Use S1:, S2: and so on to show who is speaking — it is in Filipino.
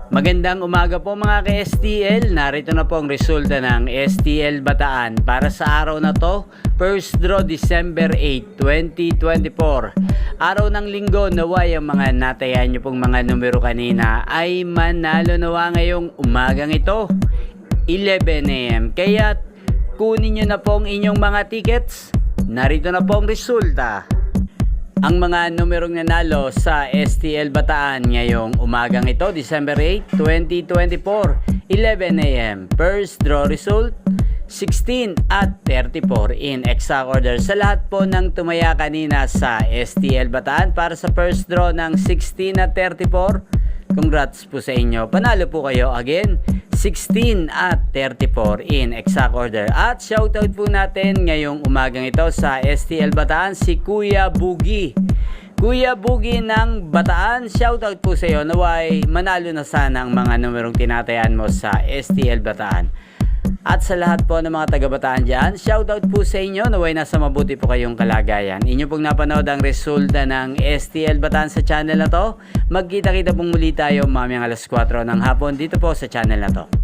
S1: Magandang umaga po mga ka-STL. Narito na po ang resulta ng STL Bataan para sa araw na to, first draw December 8, 2024. Araw ng linggo, naway ang mga natayan nyo pong mga numero kanina ay manalo nawa ngayong umagang ito, 11 AM. Kaya kunin nyo na po ang inyong mga tickets. Narito na po ang resulta. Ang mga numerong nanalo sa STL Bataan ngayong umagang ito, December 8, 2024, 11 AM. First draw result, 16 at 34 in exact order. Sa lahat po ng tumaya kanina sa STL Bataan para sa first draw ng 16 at 34, congrats po sa inyo. Panalo po kayo again, 16 at 34 in exact order. At shoutout po natin ngayong umagang ito sa STL Bataan si Kuya Bugi. Kuya Bugi ng Bataan, shoutout po sa iyo. Naway manalo na sana ang mga numerong tinatayan mo sa STL Bataan. At sa lahat po ng mga taga-Bataan dyan, shoutout po sa inyo. Naway nasa mabuti po kayong kalagayan. Inyo pong napanood ang resulta ng STL Bataan sa channel na to. Magkita-kita pong muli tayo mamayang alas 4 ng hapon dito po sa channel na to.